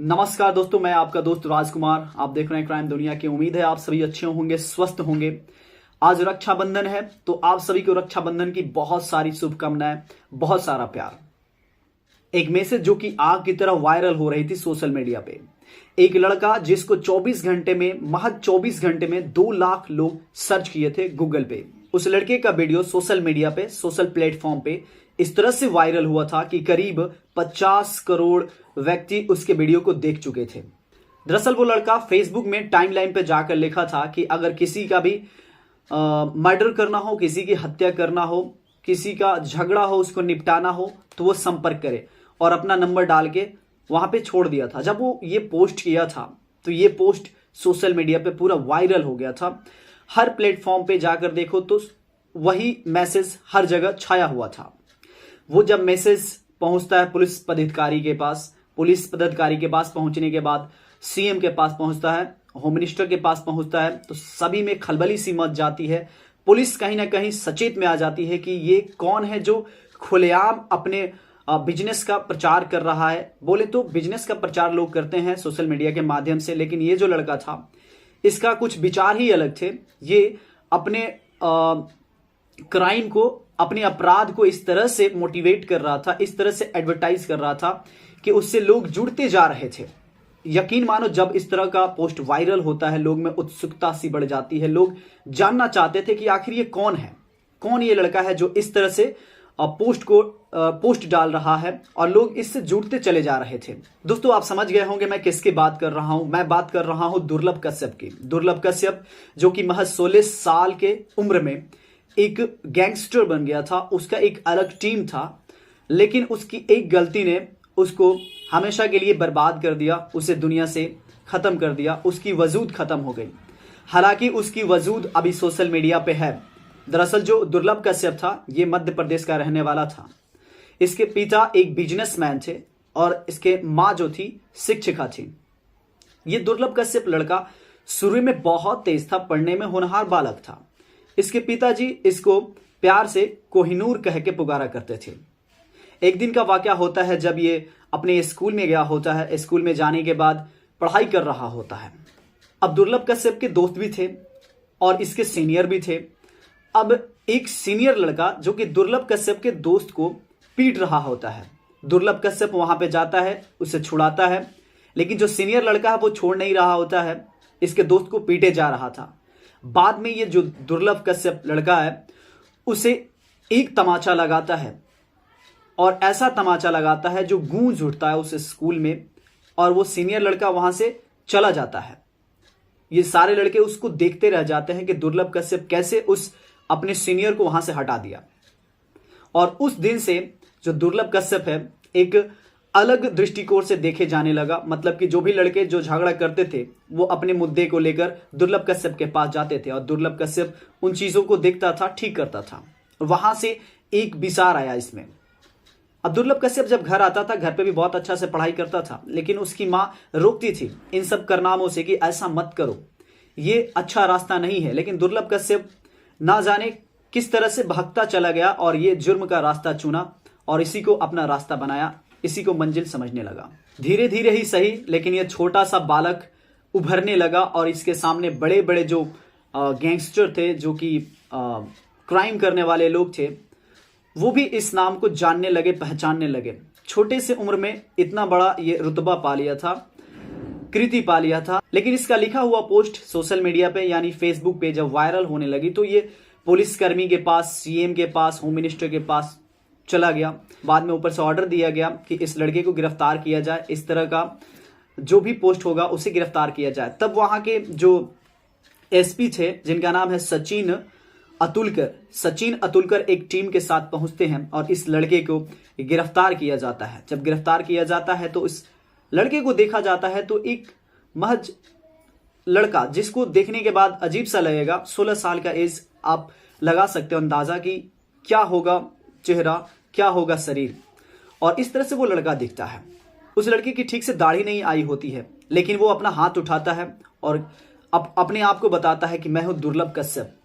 नमस्कार दोस्तों, मैं आपका दोस्त राजकुमार। आप देख रहे हैं क्राइम दुनिया की। उम्मीद है आप सभी अच्छे होंगे, स्वस्थ होंगे। आज रक्षाबंधन है, तो आप सभी को रक्षाबंधन की बहुत सारी शुभकामनाएं, बहुत सारा प्यार। एक मैसेज जो कि आग की तरह वायरल हो रही थी सोशल मीडिया पे। एक लड़का जिसको 24 घंटे में, महज 24 घंटे में 2 लाख लोग सर्च किए थे गूगल पे। उस लड़के का वीडियो सोशल मीडिया पे, सोशल प्लेटफॉर्म पे इस तरह से वायरल हुआ था कि करीब 50 करोड़ व्यक्ति उसके वीडियो को देख चुके थे। दरअसल वो लड़का फेसबुक में टाइमलाइन पे जाकर लिखा था कि अगर किसी का भी मर्डर करना हो, किसी की हत्या करना हो, किसी का झगड़ा हो, उसको निपटाना हो, तो वो संपर्क करे, और अपना नंबर डाल के वहां पे छोड़ दिया था। जब वो ये पोस्ट किया था तो ये पोस्ट सोशल मीडिया पे पूरा वायरल हो गया था। हर प्लेटफॉर्म पे जाकर देखो तो वही मैसेज हर जगह छाया हुआ था। वो जब मैसेज पहुंचता है पुलिस पदाधिकारी के पास, पुलिस पदाधिकारी के पास पहुंचने के बाद सीएम के पास पहुंचता है, होम मिनिस्टर के पास पहुंचता है, तो सभी में खलबली सी मच जाती है। पुलिस कहीं ना कहीं सचेत में आ जाती है कि ये कौन है जो खुलेआम अपने बिजनेस का प्रचार कर रहा है। बोले तो बिजनेस का प्रचार लोग करते हैं सोशल मीडिया के माध्यम से, लेकिन ये जो लड़का था इसका कुछ विचार ही अलग थे। ये अपने क्राइम को, अपने अपराध को इस तरह से मोटिवेट कर रहा था, इस तरह से एडवर्टाइज कर रहा था कि उससे लोग जुड़ते जा रहे थे। यकीन मानो, जब इस तरह का पोस्ट वायरल होता है, लोग में उत्सुकता सी बढ़ जाती है। लोग जानना चाहते थे कि आखिर ये कौन है, कौन ये लड़का है जो इस तरह से पोस्ट डाल रहा है, और लोग इससे जुड़ते चले जा रहे थे। दोस्तों, आप समझ गए होंगे मैं किसकी बात कर रहा हूं। मैं बात कर रहा हूं दुर्लभ कश्यप की। दुर्लभ कश्यप जो कि महज 16 साल के उम्र में एक गैंगस्टर बन गया था। उसका एक अलग टीम था, लेकिन उसकी एक गलती ने उसको हमेशा के लिए बर्बाद कर दिया, उसे दुनिया से खत्म कर दिया। उसकी वजूद खत्म हो गई। हालांकि उसकी वजूद अभी सोशल मीडिया पे है। दरअसल जो दुर्लभ कश्यप था, ये मध्य प्रदेश का रहने वाला था। इसके पिता एक बिजनेसमैन थे और इसके माँ जो थी शिक्षिका थी। ये दुर्लभ कश्यप लड़का शुरू में बहुत तेज था, पढ़ने में होनहार बालक था। इसके पिताजी इसको प्यार से कोहिनूर कह के पुकारा करते थे। एक दिन का वाकया होता है जब ये अपने स्कूल में गया होता है। स्कूल में जाने के बाद पढ़ाई कर रहा होता है। अब दुर्लभ कश्यप के दोस्त भी थे और इसके सीनियर भी थे। अब एक सीनियर लड़का जो कि दुर्लभ कश्यप के दोस्त को पीट रहा होता है। दुर्लभ कश्यप वहां पे जाता है, उसे छुड़ाता है, लेकिन जो सीनियर लड़का है वो छोड़ नहीं रहा होता है, इसके दोस्त को पीटे जा रहा था। बाद में ये जो दुर्लभ कश्यप लड़का है उसे एक तमाचा लगाता है, और ऐसा तमाचा लगाता है जो गूंज उठता है उस स्कूल में, और वो सीनियर लड़का वहां से चला जाता है। ये सारे लड़के उसको देखते रह जाते हैं कि दुर्लभ कश्यप कैसे उस अपने सीनियर को वहां से हटा दिया। और उस दिन से जो दुर्लभ कश्यप है एक अलग दृष्टिकोण से देखे जाने लगा। मतलब कि जो भी लड़के जो झगड़ा करते थे वो अपने मुद्दे को लेकर दुर्लभ कश्यप के पास जाते थे, और दुर्लभ कश्यप उन चीजों को देखता था, ठीक करता था। वहां से एक विचार आया इसमें। अब दुर्लभ कश्यप जब घर आता था, घर पे भी बहुत अच्छा से पढ़ाई करता था, लेकिन उसकी माँ रोकती थी इन सब कारनामों से कि ऐसा मत करो, ये अच्छा रास्ता नहीं है। लेकिन दुर्लभ कश्यप ना जाने किस तरह से भागता चला गया और ये जुर्म का रास्ता चुना और इसी को अपना रास्ता बनाया, इसी को मंजिल समझने लगा। धीरे धीरे ही सही, लेकिन ये छोटा सा बालक उभरने लगा, और इसके सामने बड़े बड़े जो गैंगस्टर थे, जो कि क्राइम करने वाले लोग थे, वो भी इस नाम को जानने लगे, पहचानने लगे। छोटे से उम्र में इतना बड़ा ये रुतबा पा लिया था, कृति पा लिया था। लेकिन इसका लिखा हुआ पोस्ट सोशल मीडिया पे यानी फेसबुक पे जब वायरल होने लगी तो ये पुलिसकर्मी के पास, सीएम के पास, होम मिनिस्टर के पास चला गया। बाद में ऊपर से ऑर्डर दिया गया कि इस लड़के को गिरफ्तार किया जाए, इस तरह का जो भी पोस्ट होगा उसे गिरफ्तार किया जाए। तब वहां के जो एसपी थे, जिनका नाम है सचिन अतुलकर एक टीम के साथ पहुंचते हैं और इस लड़के को गिरफ्तार किया जाता है। जब गिरफ्तार किया जाता है तो इस लड़के को देखा जाता है तो एक महज लड़का, जिसको देखने के बाद अजीब सा लगेगा, 16 साल का एज, आप लगा सकते हो अंदाजा कि क्या होगा चेहरा, क्या होगा शरीर, और इस तरह से वो लड़का दिखता है। उस लड़के की ठीक से दाढ़ी नहीं आई होती है, लेकिन वो अपना हाथ उठाता है और अपने आप को बताता है कि मैं हूं दुर्लभ कश्यप,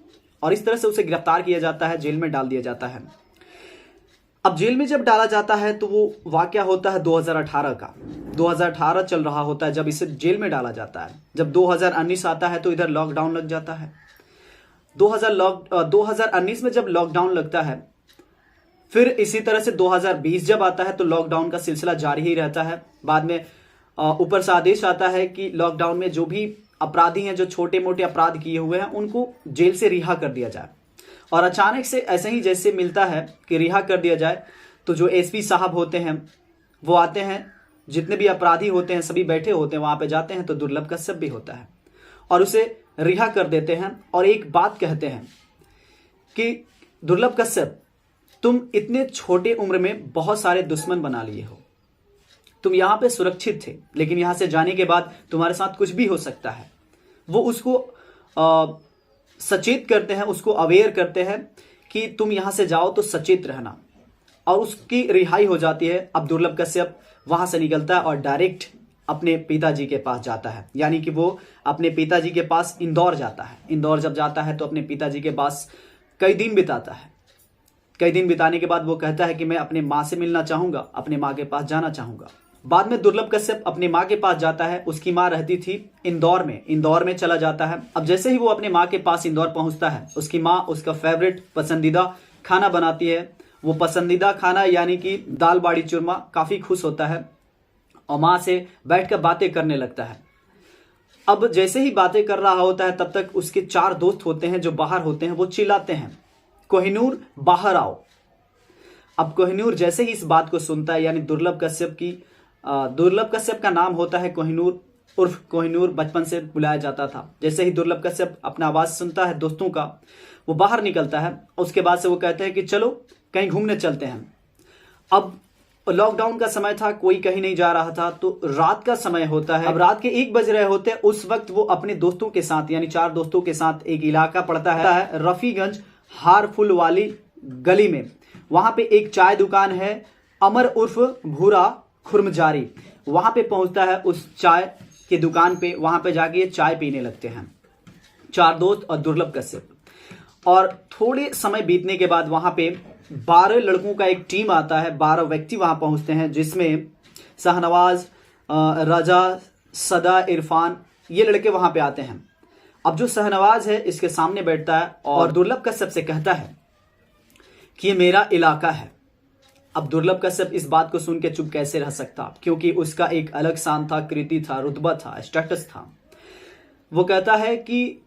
और इस तरह से उसे गिरफ्तार किया जाता है, जेल में डाल दिया जाता है। अब जेल में जब डाला जाता है तो वो वाकया होता है 2018 का। 2018 चल रहा होता है जब इसे जेल में डाला जाता है। जब 2019 आता है तो इधर लॉकडाउन लग जाता है। 2019 में जब लॉकडाउन लगता है, फिर इसी तरह से 2020 जब आता है तो लॉकडाउन का सिलसिला जारी ही रहता है। बाद में ऊपर से आदेश आता है कि लॉकडाउन में जो भी अपराधी हैं, जो छोटे मोटे अपराध किए हुए हैं, उनको जेल से रिहा कर दिया जाए। और अचानक से ऐसे ही जैसे मिलता है कि रिहा कर दिया जाए, तो जो एसपी साहब होते हैं वो आते हैं, जितने भी अपराधी होते हैं सभी बैठे होते हैं, वहां पे जाते हैं तो दुर्लभ कश्यप भी होता है और उसे रिहा कर देते हैं। और एक बात कहते हैं कि दुर्लभ कश्यप, तुम इतने छोटे उम्र में बहुत सारे दुश्मन बना लिए हो, तुम यहां पे सुरक्षित थे, लेकिन यहां से जाने के बाद तुम्हारे साथ कुछ भी हो सकता है। वो उसको सचेत करते हैं, उसको अवेयर करते हैं कि तुम यहां से जाओ तो सचेत रहना, और उसकी रिहाई हो जाती है। अब दुर्लभ कश्यप वहां से निकलता है और डायरेक्ट अपने पिताजी के पास जाता है, यानी कि वो अपने पिताजी के पास इंदौर जाता है। इंदौर जब जाता है तो अपने पिताजी के पास कई दिन बिताता है। कई दिन बिताने के बाद वो कहता है कि मैं अपने माँ से मिलना चाहूंगा, अपने माँ के पास जाना चाहूंगा। बाद में दुर्लभ कश्यप अपनी माँ के पास जाता है। उसकी माँ रहती थी इंदौर में चला जाता है। अब जैसे ही वो अपने माँ के पास इंदौर पहुंचता है, उसकी माँ उसका फेवरेट पसंदीदा खाना बनाती है। वो पसंदीदा खाना यानी कि दाल बाड़ी चूरमा, काफी खुश होता है और माँ से बैठकर बातें करने लगता है। अब जैसे ही बातें कर रहा होता है, तब तक उसके 4 दोस्त होते हैं जो बाहर होते हैं, वो चिल्लाते हैं, कोहिनूर बाहर आओ। अब कोहिनूर जैसे ही इस बात को सुनता है, यानी दुर्लभ कश्यप का नाम होता है कोहिनूर, उर्फ कोहिनूर बचपन से बुलाया जाता था। जैसे ही दुर्लभ कश्यप अपना आवाज सुनता है दोस्तों का, वो बाहर निकलता है। उसके बाद से वो कहते हैं कि चलो कहीं घूमने चलते हैं। अब लॉकडाउन का समय था, कोई कहीं नहीं जा रहा था, तो रात का समय होता है। अब रात के 1 बज रहे होते हैं। उस वक्त वो अपने दोस्तों के साथ, यानी 4 दोस्तों के साथ एक इलाका पड़ता है रफीगंज हारफुल वाली गली में। वहां पे एक चाय दुकान है, अमर उर्फ भूरा खुरमजारी। वहां पे पहुंचता है उस चाय की दुकान पे। वहां पे जाके ये चाय पीने लगते हैं 4 दोस्त और दुर्लभ कश्यप। और थोड़े समय बीतने के बाद वहां पे 12 लड़कों का एक टीम आता है। 12 व्यक्ति वहां पहुंचते हैं, जिसमें शाहनवाज, रजा, सदा, इरफान, ये लड़के वहां पे आते हैं। अब जो शाहनवाज है इसके सामने बैठता है और दुर्लभ कश्यप से कहता है कि ये मेरा इलाका है। अब दुर्लभ कश्यप इस बात को सुन के चुप कैसे रह सकता, क्योंकि उसका एक अलग शान था, कृति था, रुतबा था, स्टेटस था। वो कहता है कि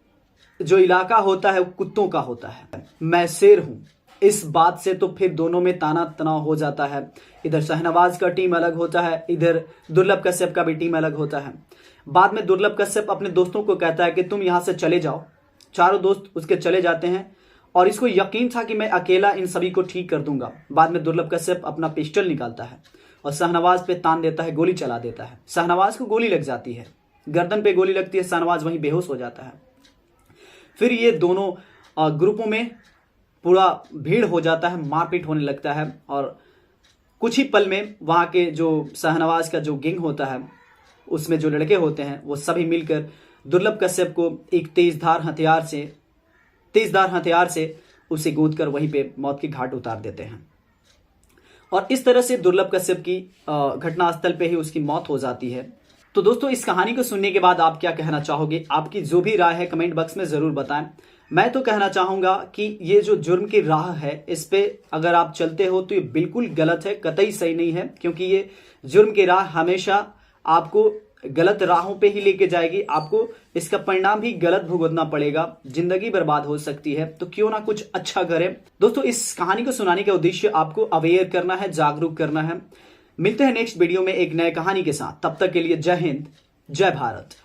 जो इलाका होता है वो कुत्तों का होता है, मैं शेर हूं। इस बात से तो फिर दोनों में ताना तनाव हो जाता है। इधर शाहनवाज का टीम अलग होता है, इधर दुर्लभ कश्यप का भी टीम अलग होता है। बाद में दुर्लभ कश्यप अपने दोस्तों को कहता है कि तुम यहां से चले जाओ। चारों दोस्त उसके चले जाते हैं और इसको यकीन था कि मैं अकेला इन सभी को ठीक कर दूंगा। बाद में दुर्लभ कश्यप अपना पिस्टल निकालता है और शाहनवाज पे तान देता है, गोली चला देता है। शाहनवाज को गोली लग जाती है, गर्दन पे गोली लगती है, शाहनवाज वहीं बेहोश हो जाता है। फिर ये दोनों ग्रुपों में पूरा भीड़ हो जाता है, मारपीट होने लगता है। और कुछ ही पल में वहां के जो शाहनवाज का जो गैंग होता है, उसमें जो लड़के होते हैं, वो सभी मिलकर दुर्लभ कश्यप को एक तेजधार हथियार से उसे गोद कर वहीं पे मौत के घाट उतार देते हैं। और इस तरह से दुर्लभ कश्यप की घटनास्थल पे ही उसकी मौत हो जाती है। तो दोस्तों, इस कहानी को सुनने के बाद आप क्या कहना चाहोगे? आपकी जो भी राय है कमेंट बॉक्स में जरूर बताएं। मैं तो कहना चाहूंगा कि ये जो जुर्म की राह है, इस पे अगर आप चलते हो तो ये बिल्कुल गलत है, कतई सही नहीं है, क्योंकि ये जुर्म की राह हमेशा आपको गलत राहों पे ही लेके जाएगी। आपको इसका परिणाम भी गलत भुगतना पड़ेगा, जिंदगी बर्बाद हो सकती है। तो क्यों ना कुछ अच्छा करें। दोस्तों, इस कहानी को सुनाने का उद्देश्य आपको अवेयर करना है, जागरूक करना है। मिलते हैं नेक्स्ट वीडियो में एक नए कहानी के साथ। तब तक के लिए जय हिंद, जय भारत।